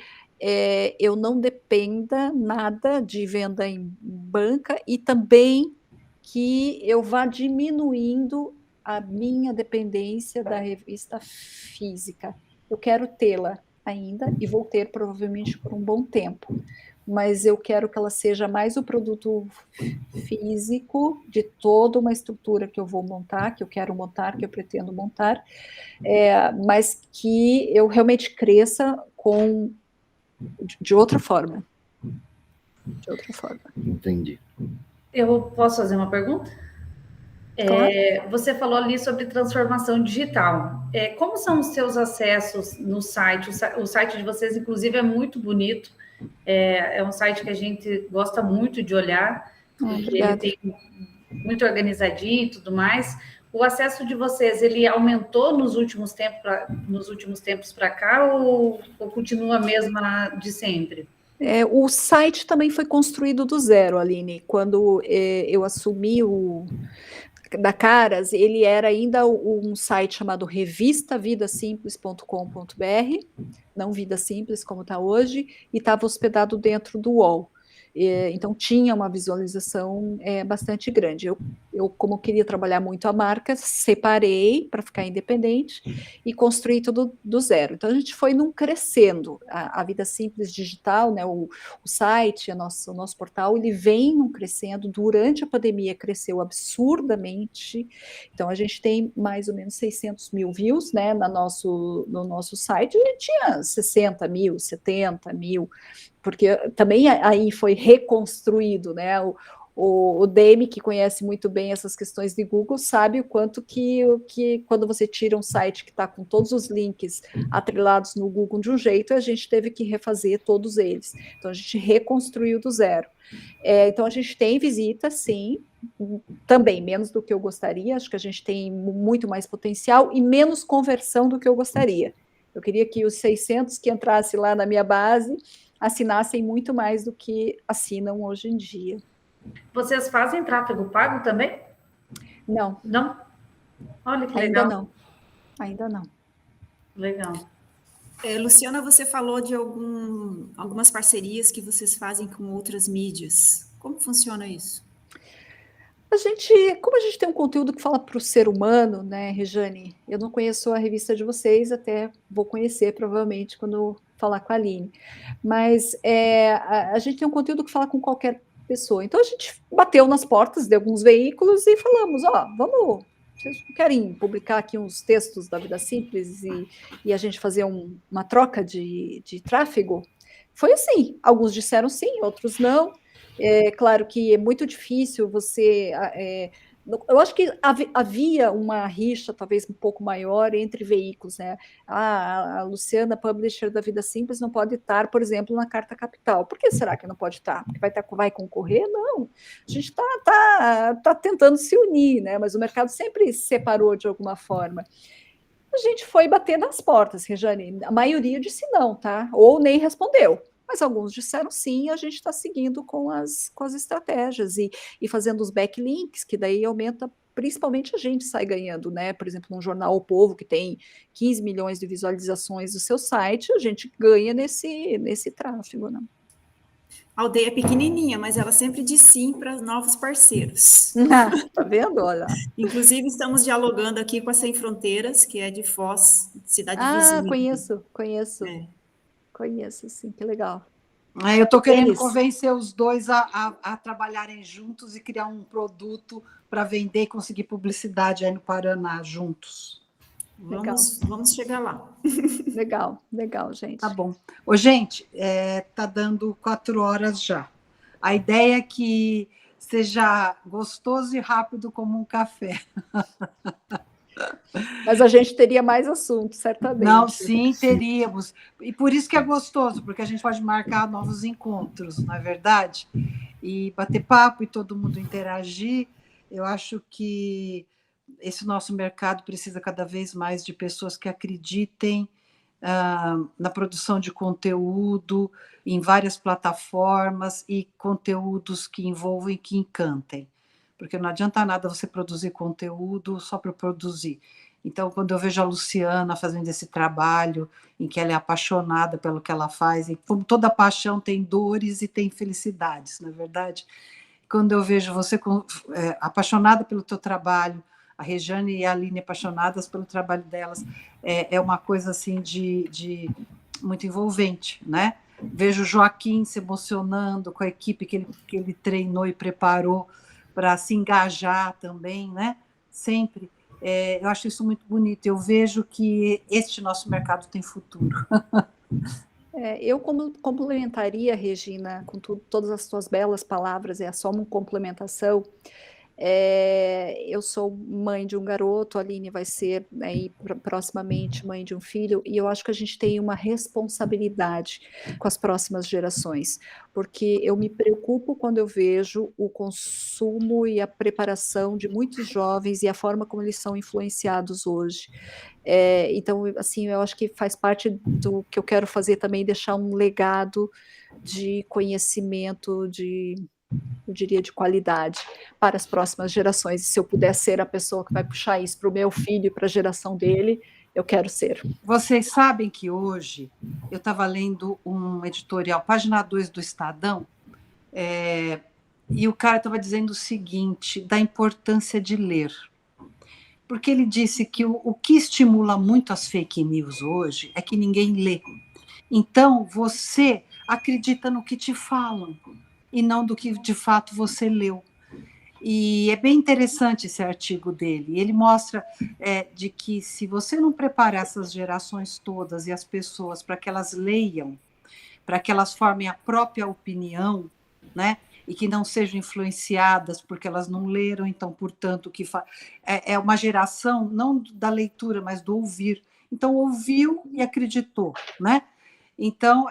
eu não dependa nada de venda em banca e também que eu vá diminuindo a minha dependência da revista física. Eu quero tê-la ainda e vou ter provavelmente por um bom tempo, mas eu quero que ela seja mais o produto físico de toda uma estrutura que eu vou montar, que eu quero montar, que eu pretendo montar, mas que eu realmente cresça de outra forma. De outra forma. Entendi. Eu posso fazer uma pergunta? Claro. Você falou ali sobre transformação digital. Como são os seus acessos no site? O site de vocês, inclusive, é muito bonito. É um site que a gente gosta muito de olhar, porque ele tem muito organizadinho e tudo mais. O acesso de vocês, ele aumentou nos últimos tempos para cá ou continua a mesma de sempre? O site também foi construído do zero, Aline. Quando eu assumi da Caras, ele era ainda um site chamado revistavidasimples.com.br, não Vida Simples como está hoje, e estava hospedado dentro do UOL. Então tinha uma visualização bastante grande. Eu, como queria trabalhar muito a marca, separei para ficar independente e construí tudo do zero. Então a gente foi crescendo. A Vida Simples digital, né, o site, o nosso portal, ele vem crescendo. Durante a pandemia cresceu absurdamente. Então a gente tem mais ou menos 600 mil views, né, no nosso site. A gente tinha 60 mil, 70 mil, porque também aí foi reconstruído, né? O Demi, que conhece muito bem essas questões de Google, sabe o quanto que quando você tira um site que está com todos os links atrelados no Google de um jeito, a gente teve que refazer todos eles. Então, a gente reconstruiu do zero. Então, a gente tem visita, sim, também menos do que eu gostaria, acho que a gente tem muito mais potencial e menos conversão do que eu gostaria. Eu queria que os 600 que entrassem lá na minha base assinassem muito mais do que assinam hoje em dia. Vocês fazem tráfego pago também? Não. Não? Olha que legal. Ainda não. Legal. Luciana, você falou de algumas parcerias que vocês fazem com outras mídias. Como funciona isso? Como a gente tem um conteúdo que fala para o ser humano, né, Rejane? Eu não conheço a revista de vocês, até vou conhecer provavelmente quando falar com a Aline. Mas a gente tem um conteúdo que fala com qualquer pessoa. Então a gente bateu nas portas de alguns veículos e falamos, vocês querem publicar aqui uns textos da Vida Simples e a gente fazer uma troca de tráfego? Foi assim, alguns disseram sim, outros não. Claro que é muito difícil você... eu acho que havia uma rixa talvez um pouco maior entre veículos, né? A Luciana, publisher da Vida Simples, não pode estar, por exemplo, na Carta Capital. Por que será que não pode estar? Porque vai concorrer? Não. A gente está tentando se unir, né? Mas o mercado sempre se separou de alguma forma. A gente foi bater nas portas, Rejane. A maioria disse não, tá? Ou nem respondeu. Mas alguns disseram sim, e a gente está seguindo com as estratégias e fazendo os backlinks, que daí aumenta, principalmente a gente sai ganhando, né? Por exemplo, num jornal O Povo, que tem 15 milhões de visualizações do seu site, a gente ganha nesse tráfego, né? A aldeia é pequenininha, mas ela sempre diz sim para novos parceiros. Tá vendo? Olha. Inclusive, estamos dialogando aqui com a Sem Fronteiras, que é de Foz, cidade vizinha. Conheço, É. conheço, sim, que legal. Eu estou querendo Eles. convencer os dois a trabalharem juntos e criar um produto para vender e conseguir publicidade aí no Paraná juntos. Vamos chegar lá. Legal, gente. Tá bom. Ô, gente, tá dando 4 horas já. A ideia é que seja gostoso e rápido como um café. Mas a gente teria mais assuntos, certamente. Não, sim, teríamos. E por isso que é gostoso, porque a gente pode marcar novos encontros, não é verdade? E bater papo e todo mundo interagir. Eu acho que esse nosso mercado precisa cada vez mais de pessoas que acreditem na produção de conteúdo em várias plataformas e conteúdos que envolvem, que encantem. Porque não adianta nada você produzir conteúdo só para produzir. Então, quando eu vejo a Luciana fazendo esse trabalho, em que ela é apaixonada pelo que ela faz, e como toda paixão tem dores e tem felicidades, não é verdade? Quando eu vejo você apaixonada pelo teu trabalho, a Rejane e a Aline apaixonadas pelo trabalho delas, é uma coisa assim de muito envolvente, né? Vejo o Joaquim se emocionando com a equipe que ele treinou e preparou para se engajar também, né? Sempre. Eu acho isso muito bonito. Eu vejo que este nosso mercado tem futuro. Eu complementaria, Regina, com todas as suas belas palavras, é só uma complementação. Eu sou mãe de um garoto, a Aline vai ser proximamente mãe de um filho, e eu acho que a gente tem uma responsabilidade com as próximas gerações, porque eu me preocupo quando eu vejo o consumo e a preparação de muitos jovens e a forma como eles são influenciados hoje. Então, assim, eu acho que faz parte do que eu quero fazer também, deixar um legado de conhecimento, eu diria, de qualidade para as próximas gerações. E se eu puder ser a pessoa que vai puxar isso para o meu filho e para a geração dele, eu quero ser. Vocês sabem que hoje eu estava lendo um editorial, página 2 do Estadão, e o cara estava dizendo o seguinte, da importância de ler. Porque ele disse que o que estimula muito as fake news hoje é que ninguém lê. Então, você acredita no que te falam e não do que de fato você leu. E é bem interessante esse artigo dele. Ele mostra de que se você não preparar essas gerações todas e as pessoas para que elas leiam, para que elas formem a própria opinião, né? E que não sejam influenciadas porque elas não leram, então, portanto, é uma geração não da leitura, mas do ouvir. Então, ouviu e acreditou, né? Então,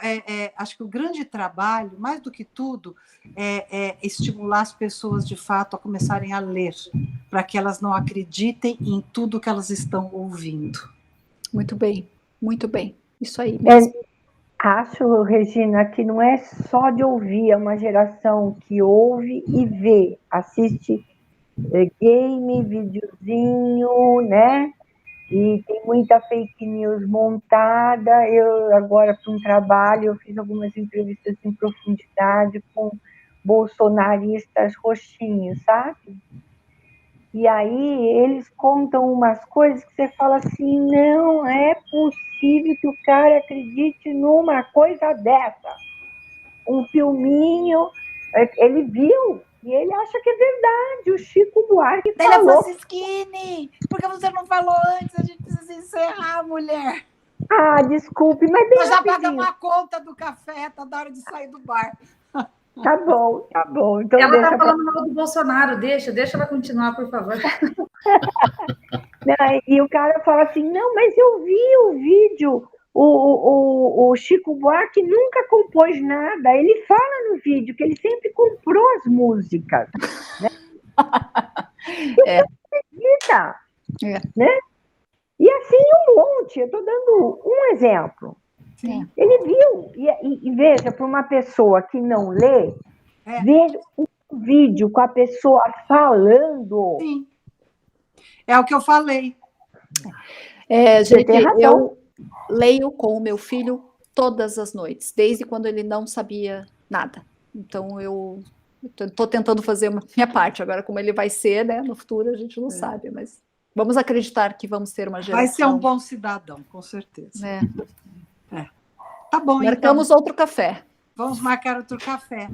acho que o grande trabalho, mais do que tudo, é estimular as pessoas, de fato, a começarem a ler, para que elas não acreditem em tudo que elas estão ouvindo. Muito bem, isso aí mesmo. Acho, Regina, que não é só de ouvir, é uma geração que ouve e vê, assiste game, videozinho, né? E tem muita fake news montada. Eu, agora, para um trabalho, eu fiz algumas entrevistas em profundidade com bolsonaristas roxinhos, sabe? E aí eles contam umas coisas que você fala assim, não é possível que o cara acredite numa coisa dessa. Um filminho, ele viu e ele acha que é verdade. O Chico Buarque falou. Francisquini, por que você não falou antes? A gente precisa encerrar, mulher. Ah, desculpe, mas bem Nós já rapidinho. pagamos a conta do café, tá na hora de sair do bar. Tá bom. Então ela deixa está falando mal do Bolsonaro, deixa ela continuar, por favor. E o cara fala assim, não, mas eu vi o vídeo, o Chico Buarque nunca compôs nada, ele fala no vídeo que ele sempre comprou as músicas, né? Acredita, né? E assim um monte, eu estou dando um exemplo. Sim. Ele viu, e veja, para uma pessoa que não lê, ver um vídeo com a pessoa falando. Sim. É o que eu falei. Gente, eu leio com o meu filho todas as noites, desde quando ele não sabia nada. Então, eu estou tentando fazer a minha parte. Agora, como ele vai ser, né, no futuro, a gente não sabe, mas vamos acreditar que vamos ter uma geração. Vai ser um bom cidadão, com certeza. Tá bom, Marcamos então. outro café. Vamos marcar outro café.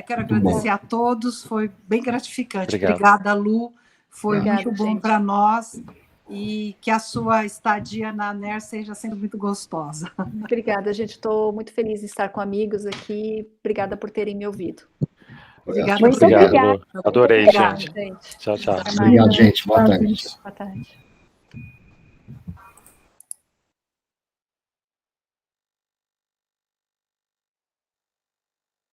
Quero agradecer a todos, foi bem gratificante. Obrigada, Lu. Foi muito bom para nós. E que a sua estadia na ANER seja sempre muito gostosa. Obrigada, gente. Estou muito feliz de estar com amigos aqui. Obrigada por terem me ouvido. Obrigada. Muito obrigada. Adorei, Obrigada, gente. gente. Tchau, tchau. Obrigado, gente. Boa tarde. Boa tarde.